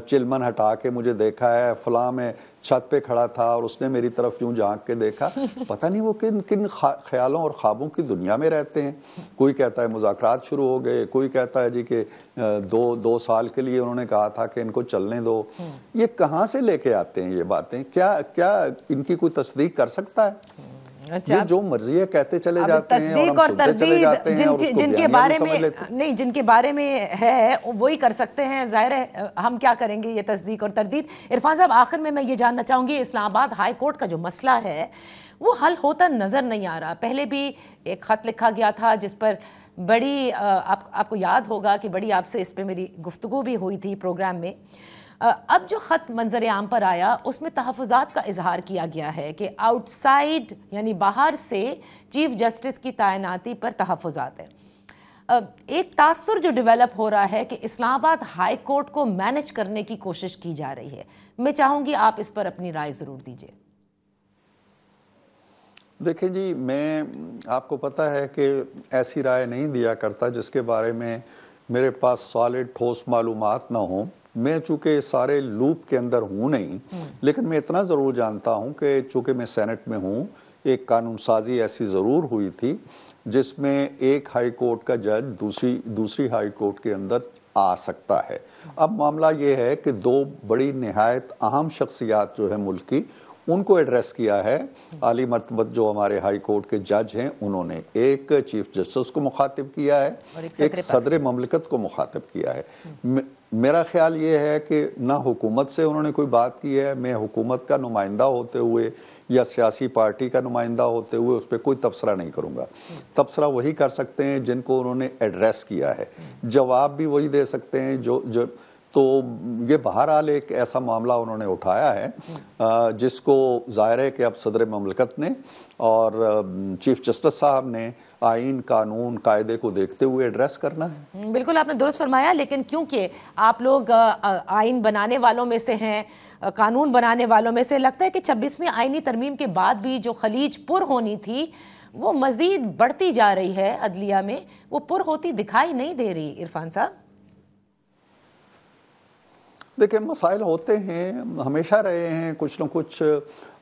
چلمن ہٹا کے مجھے دیکھا ہے، فلاں میں چھت پہ کھڑا تھا اور اس نے میری طرف یوں جھانک کے دیکھا. پتہ نہیں وہ کن کن خیالوں اور خوابوں کی دنیا میں رہتے ہیں. کوئی کہتا ہے مذاکرات شروع ہو گئے، کوئی کہتا ہے جی کہ دو سال کے لیے انہوں نے کہا تھا کہ ان کو چلنے دو. یہ کہاں سے لے کے آتے ہیں یہ باتیں؟ کیا ان کی کوئی تصدیق کر سکتا ہے؟ یہ جو مرضی ہے کہتے چلے جاتے ہیں تصدیق اور تردید جن کے بارے میں نہیں، جن کے بارے میں ہے وہی کر سکتے ہیں. ظاہر ہے ہم کیا کریں گے یہ تصدیق اور تردید. عرفان صاحب آخر میں یہ جاننا چاہوں گی، اسلام آباد ہائی کورٹ کا جو مسئلہ ہے وہ حل ہوتا نظر نہیں آ رہا. پہلے بھی ایک خط لکھا گیا تھا جس پر بڑی آپ کو یاد ہوگا کہ بڑی آپ سے اس پہ میری گفتگو بھی ہوئی تھی پروگرام میں. اب جو خط منظر عام پر آیا اس میں تحفظات کا اظہار کیا گیا ہے کہ آؤٹ سائڈ یعنی باہر سے چیف جسٹس کی تعیناتی پر تحفظات ہیں. ایک تاثر جو ڈیولپ ہو رہا ہے کہ اسلام آباد ہائی کورٹ کو مینج کرنے کی کوشش کی جا رہی ہے. میں چاہوں گی آپ اس پر اپنی رائے ضرور دیجیے. دیکھیں جی، میں آپ کو پتہ ہے کہ ایسی رائے نہیں دیا کرتا جس کے بارے میں میرے پاس سالڈ ٹھوس معلومات نہ ہوں. میں چونکہ سارے لوپ کے اندر ہوں نہیں، لیکن میں اتنا ضرور جانتا ہوں کہ چونکہ میں سینٹ میں ہوں، ایک قانون سازی ایسی ضرور ہوئی تھی جس میں ایک ہائی کورٹ کا جج دوسری ہائی کورٹ کے اندر آ سکتا ہے. اب معاملہ یہ ہے کہ دو بڑی نہایت اہم شخصیات جو ہے ملک کی، ان کو ایڈریس کیا ہے عالی مرتبت جو ہمارے ہائی کورٹ کے جج ہیں. انہوں نے ایک چیف جسٹس کو مخاطب کیا ہے، ایک صدر مملکت کو مخاطب کیا ہے. میرا خیال یہ ہے کہ نہ حکومت سے انہوں نے کوئی بات کی ہے. میں حکومت کا نمائندہ ہوتے ہوئے یا سیاسی پارٹی کا نمائندہ ہوتے ہوئے اس پہ کوئی تبصرہ نہیں کروں گا. تبصرہ وہی کر سکتے ہیں جن کو انہوں نے ایڈریس کیا ہے، جواب بھی وہی دے سکتے ہیں جو تو یہ بہرحال ایک ایسا معاملہ انہوں نے اٹھایا ہے جس کو ظاہر ہے کہ اب صدر مملکت نے اور چیف جسٹس صاحب نے آئین، قانون، قاعدے کو دیکھتے ہوئے ایڈریس کرنا ہے. بالکل آپ نے درست فرمایا، لیکن کیونکہ آپ لوگ آئین بنانے والوں میں سے ہیں، قانون بنانے والوں میں سے، لگتا ہے کہ 26ویں آئینی ترمیم کے بعد بھی جو خلیج پر ہونی تھی وہ مزید بڑھتی جا رہی ہے عدلیہ میں، وہ پر ہوتی دکھائی نہیں دے رہی. عرفان صاحب دیکھیں، مسائل ہوتے ہیں، ہمیشہ رہے ہیں کچھ نہ کچھ.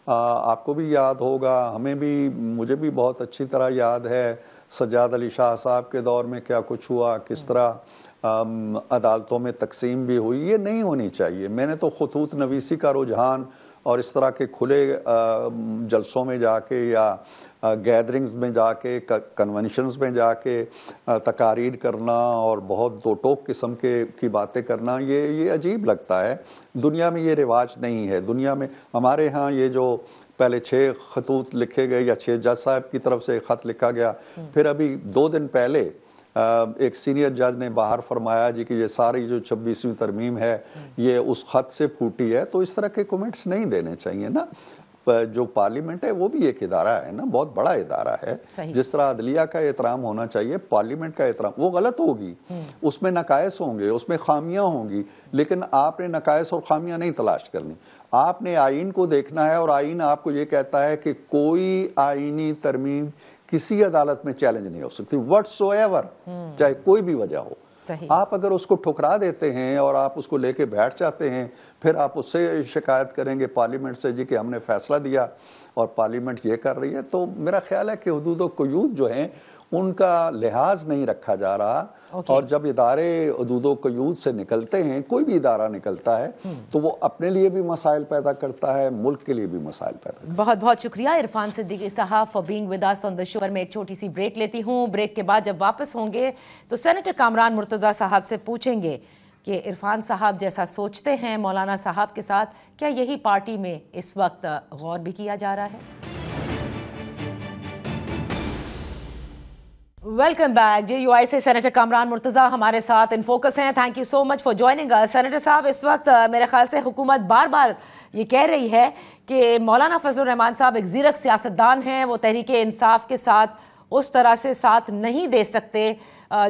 آپ کو بھی یاد ہوگا، مجھے بھی بہت اچھی طرح یاد ہے سجاد علی شاہ صاحب کے دور میں کیا کچھ ہوا، کس طرح عدالتوں میں تقسیم بھی ہوئی. یہ نہیں ہونی چاہیے. میں نے تو خطوط نویسی کا رجحان اور اس طرح کے کھلے جلسوں میں جا کے یا گیدرنگز میں جا کے، کنونشنز میں جا کے تقاریر کرنا اور بہت دو ٹوک قسم کی باتیں کرنا، یہ عجیب لگتا ہے. دنیا میں یہ رواج نہیں ہے. دنیا میں ہمارے ہاں یہ جو پہلے 6 خطوط لکھے گئے یا 6 جج صاحب کی طرف سے ایک خط لکھا گیا، پھر ابھی 2 دن پہلے ایک سینئر جج نے باہر فرمایا جی کہ یہ ساری جو 26ویں ترمیم ہے یہ اس خط سے پھوٹی ہے. تو اس طرح کے کومنٹس نہیں دینے چاہیے نا. جو پارلیمنٹ ہے وہ بھی ایک ادارہ ہے نا، بہت بڑا ادارہ ہے. جس طرح عدلیہ کا احترام ہونا چاہیے، پارلیمنٹ کا احترام. وہ غلط ہوگی، اس میں نقائص ہوں گے، اس میں خامیاں ہوں گی، لیکن آپ نے نقائص اور خامیاں نہیں تلاش کرنی. آپ نے آئین کو دیکھنا ہے، اور آئین آپ کو یہ کہتا ہے کہ کوئی آئینی ترمیم کسی عدالت میں چیلنج نہیں ہو سکتی whatsoever، چاہے کوئی بھی وجہ ہو. آپ اگر اس کو ٹھکرا دیتے ہیں اور آپ اس کو لے کے بیٹھ جاتے ہیں، پھر آپ اس سے شکایت کریں گے پارلیمنٹ سے جی کہ ہم نے فیصلہ دیا اور پارلیمنٹ یہ کر رہی ہے. تو میرا خیال ہے کہ حدود و قیود جو ہیں ان کا لحاظ نہیں رکھا جا رہا. اور جب ادارے حدود و قیود سے نکلتے ہیں، کوئی بھی ادارہ نکلتا ہے، تو وہ اپنے لیے بھی مسائل پیدا کرتا ہے، ملک کے لیے بھی مسائل پیدا کرتا ہے. بہت بہت شکریہ عرفان صدیقی صاحب فار بینگ ود اس آن دی شو. میں ایک چھوٹی سی بریک لیتی ہوں. بریک کے بعد جب واپس ہوں گے تو سینیٹر کامران مرتضیٰ صاحب سے پوچھیں گے کہ عرفان صاحب جیسا سوچتے ہیں مولانا صاحب کے ساتھ، کیا یہی پارٹی میں اس وقت غور بھی کیا جا رہا ہے؟ Welcome back. J U I سے سینیٹر کامران مرتضیٰ ہمارے ساتھ ان فوکس ہیں. Thank you so much for joining us. Senator صاحب، اس وقت میرے خیال سے حکومت بار بار یہ کہہ رہی ہے کہ مولانا فضل الرحمان صاحب ایک زیرک سیاستدان ہیں، وہ تحریک انصاف کے ساتھ اس طرح سے ساتھ نہیں دے سکتے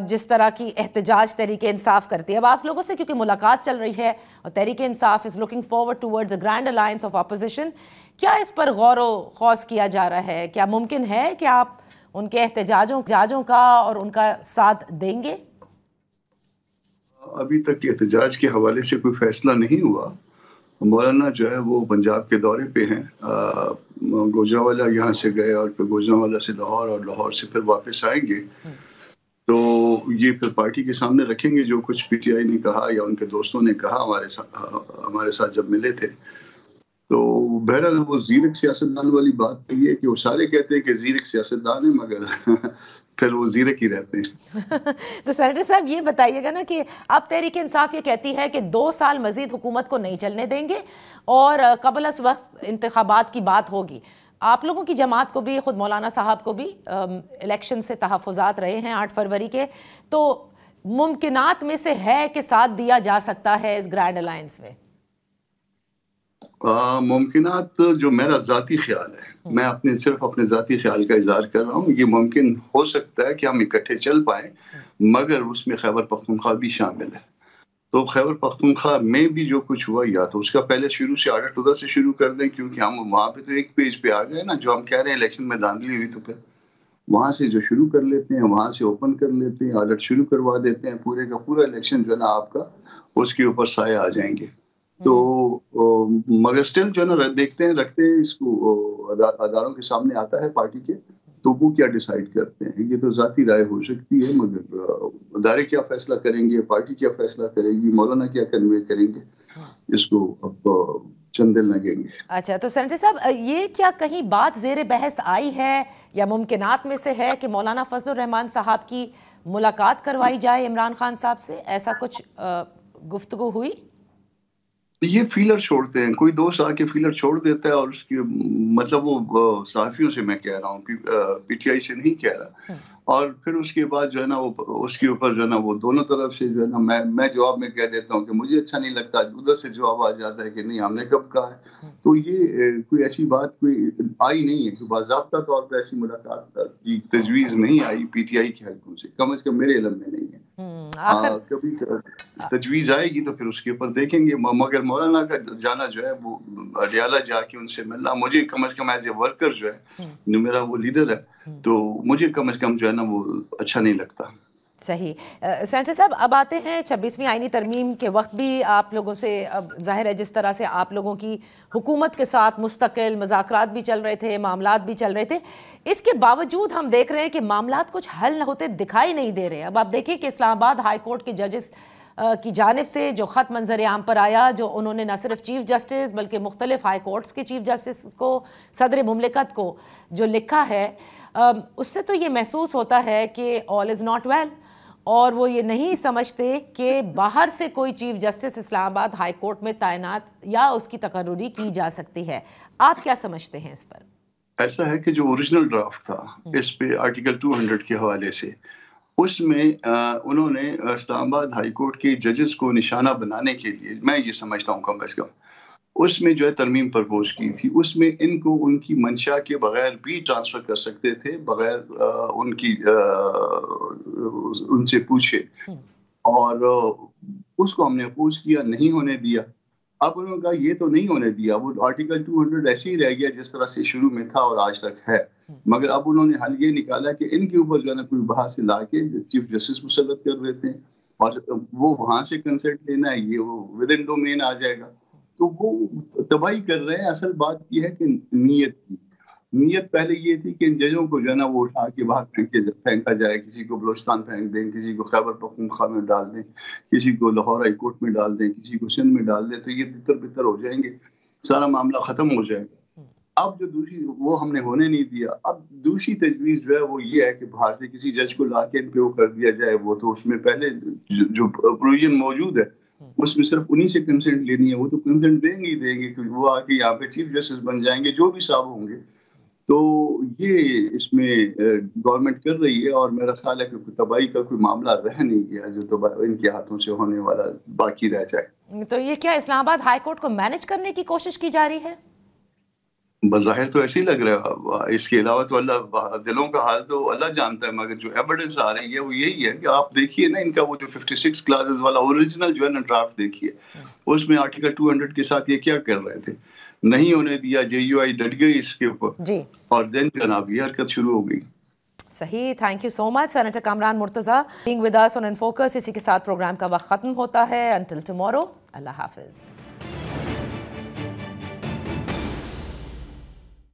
جس طرح کی احتجاج تحریک انصاف کرتی ہے. اب آپ لوگوں سے کیونکہ ملاقات چل رہی ہے اور Tehreek Insaf is looking forward towards a grand alliance of opposition, کیا اس پر غور و خوض کیا جا رہا ہے؟ کیا ممکن ہے کہ آپ ان کے احتجاجوں کا اور ان کا ساتھ دیں گے؟ ابھی تک احتجاج کے حوالے سے کوئی فیصلہ نہیں ہوا. مولانا جو ہے وہ پنجاب کے دورے پہ ہیں. گوجرانوالہ یہاں سے گئے اور پھر گوجرانوالہ سے لاہور اور لاہور سے پھر واپس آئیں گے. تو یہ پھر پارٹی کے سامنے رکھیں گے جو کچھ پی ٹی آئی نے کہا یا ان کے دوستوں نے کہا ہمارے ساتھ جب ملے تھے. تو بہرحال وہ زیرک سیاستدان والی بات تو یہ ہے کہ وہ سارے کہتے ہیں کہ زیرک سیاستدان ہیں مگر پھر وہ زیرک ہی رہتے ہیں. تو سینیٹر صاحب یہ بتائیے گا نا کہ اب تحریک انصاف یہ کہتی ہے کہ 2 سال مزید حکومت کو نہیں چلنے دیں گے اور قبل از وقت انتخابات کی بات ہوگی. آپ لوگوں کی جماعت کو بھی، خود مولانا صاحب کو بھی الیکشن سے تحفظات رہے ہیں 8 فروری کے، تو ممکنات میں سے ہے کہ ساتھ دیا جا سکتا ہے اس گرینڈ الائنس میں؟ ممکنات جو میرا ذاتی خیال ہے، میں صرف اپنے ذاتی خیال کا اظہار کر رہا ہوں. یہ ممکن ہو سکتا ہے کہ ہم اکٹھے چل پائیں مگر اس میں خیبر پختونخوا بھی شامل ہے. تو خیبر پختونخوا میں بھی جو کچھ ہوا یا تو اس کا پہلے شروع سے آڈٹ ادھر سے شروع کر دیں، کیونکہ ہم وہاں پہ تو ایک پیج پہ آ گئے نا. جو ہم کہہ رہے ہیں الیکشن میں دھاندلی ہوئی تو پھر وہاں سے جو شروع کر لیتے ہیں، وہاں سے اوپن کر لیتے ہیں، آڈٹ شروع کروا دیتے ہیں. پورے کا پورا الیکشن جو ہے نا آپ کا اس کے اوپر سایہ آ جائیں گے. تو مگر سٹل جو ہے نا دیکھتے ہیں، رکھتے ہیں اس کو اداروں کے سامنے آتا ہے پارٹی کے، تو وہ کیا ڈیسائیڈ کرتے ہیں. یہ تو ذاتی رائے ہو سکتی ہے مگر ادارے کیا فیصلہ کریں گے، پارٹی کیا فیصلہ کرے گی، مولانا کیا کنوے کریں گے، اس کو اب چند دن لگیں گے. اچھا، تو سینیٹر صاحب یہ کیا کہیں بات زیر بحث آئی ہے یا ممکنات میں سے ہے کہ مولانا فضل الرحمان صاحب کی ملاقات کروائی جائے عمران خان صاحب سے؟ ایسا کچھ گفتگو ہوئی؟ یہ فیلر چھوڑتے ہیں، کوئی دوست آ کے فیلر چھوڑ دیتا ہے اور اس کی مطلب وہ صحافیوں سے میں کہہ رہا ہوں، پی ٹی آئی سے نہیں کہہ رہا. اور پھر اس کے بعد جو ہے نا وہ اس کے اوپر جو ہے نا وہ دونوں طرف سے جو ہے نا میں جواب میں کہہ دیتا ہوں کہ مجھے اچھا نہیں لگتا، ادھر سے جواب آ جاتا ہے کہ نہیں ہم نے کب کہا ہے. تو یہ کوئی ایسی بات کوئی آئی نہیں ہے کہ باضابطہ طور پہ ایسی ملاقات کی تجویز نہیں آئی پی ٹی آئی کے حلقوں سے، کم از کم میرے علم میں نہیں ہے. کبھی تجویز آئے گی تو پھر اس کے اوپر دیکھیں گے. مگر مولانا کا جانا جو ہے وہ اڈیالہ جا کے ان سے ملنا، مجھے کم از کم ایز اے ورکر جو ہے جو میرا وہ لیڈر ہے، تو مجھے کم از کم جو ہے نا وہ اچھا نہیں لگتا. صحیح. سینیٹر صاحب اب آتے ہیں 26ویں آئینی ترمیم کے وقت بھی آپ لوگوں سے، اب ظاہر ہے جس طرح سے آپ لوگوں کی حکومت کے ساتھ مستقل مذاکرات بھی چل رہے تھے، معاملات بھی چل رہے تھے، اس کے باوجود ہم دیکھ رہے ہیں کہ معاملات کچھ حل نہ ہوتے دکھائی نہیں دے رہے. اب آپ دیکھیں کہ اسلام آباد ہائی کورٹ کے ججز کی جانب سے جو خط منظر عام پر آیا، جو انہوں نے نہ صرف چیف جسٹس بلکہ مختلف ہائی کورٹس کے چیف جسٹس کو، صدر مملکت کو جو لکھا ہے، اس سے تو یہ محسوس ہوتا ہے کہ آل از ناٹ ویل، اور وہ یہ نہیں سمجھتے کہ باہر سے کوئی چیف جسٹس اسلام آباد ہائی کورٹ میں تعینات یا اس کی تقرری کی جا سکتی ہے. آپ کیا سمجھتے ہیں اس پر؟ ایسا ہے کہ جو اوریجنل ڈرافٹ تھا اس پہ آرٹیکل 200 کے حوالے سے، اس میں انہوں نے اسلام آباد ہائی کورٹ کے ججز کو نشانہ بنانے کے لیے، میں یہ سمجھتا ہوں کم از کم اس میں جو ہے ترمیم پرپوز کی تھی. اس میں ان کو ان کی منشا کے بغیر بھی ٹرانسفر کر سکتے تھے، بغیر ان کی ان سے پوچھے، اور اس کو ہم نے اپوز کیا، نہیں ہونے دیا. اب انہوں نے کہا یہ تو نہیں ہونے دیا، وہ آرٹیکل 200 ایسے ہی رہ گیا جس طرح سے شروع میں تھا اور آج تک ہے. مگر اب انہوں نے حل یہ نکالا کہ ان کے اوپر جو ہے نا کوئی باہر سے لا کے چیف جسٹس مسلط کر دیتے ہیں، اور وہ وہاں سے کنسرٹ لینا ہے، یہ وہ ود ان ڈومین آ جائے گا. تو وہ تباہی کر رہے ہیں. اصل بات یہ ہے کہ نیت پہلے یہ تھی کہ ان ججوں کو جو ہے نا وہ اٹھا کے باہر پھینکا جائے، کسی کو بلوچستان پھینک دیں، کسی کو خیبر پختونخوا میں ڈال دیں، کسی کو لاہور ہائی کورٹ میں ڈال دیں، کسی کو سندھ میں ڈال دیں، تو یہ تتر بتر ہو جائیں گے، سارا معاملہ ختم ہو جائے گا. اب جو دوسری وہ ہم نے ہونے نہیں دیا. اب دوسری تجویز جو ہے وہ یہ ہے کہ باہر سے کسی جج کو لا کے ان پہ وہ کر دیا جائے. وہ تو اس میں پہلے جو پروویژن موجود ہے اس میں صرف انہی سے کنسنٹ لینی ہے، وہ تو کنسنٹ دیں گے کہ وہ آ کے یہاں پہ چیف جسٹس بن جائیں گے جو بھی صاحب ہوں گے. تو یہ اس میں گورنمنٹ کر رہی ہے، اور میرا خیال ہے کہ کوئی تباہی کا کوئی معاملہ رہ نہیں گیا جو ان کے ہاتھوں سے ہونے والا باقی رہ جائے. تو یہ کیا اسلام آباد ہائی کورٹ کو مینج کرنے کی کوشش کی جا رہی ہے؟ بظاہر تو ایسے ہی لگ رہا ہے. اس کے علاوہ تو اللہ دلوں کا حال تو اللہ جانتا ہے، مگر جو ایویڈنس آ رہی ہے وہ یہی ہے کہ آپ دیکھیے نا ان کا وہ جو 56 کلازز والا اوریجنل جو ہے نا ڈرافٹ دیکھیے، اس میں آرٹیکل 200 کے ساتھ یہ کیا کر رہے تھے، نہیں ہونے دیا. جے یو آئی ڈٹ گئی اس کے اوپر، اور دین جناب یہ حرکت شروع ہو گئی. صحیح. Thank you so much senator Kamran Murtaza being with us on In Focus. اسی کے ساتھ پروگرام کا وقت ختم ہوتا ہے. Until tomorrow, اللہ حافظ.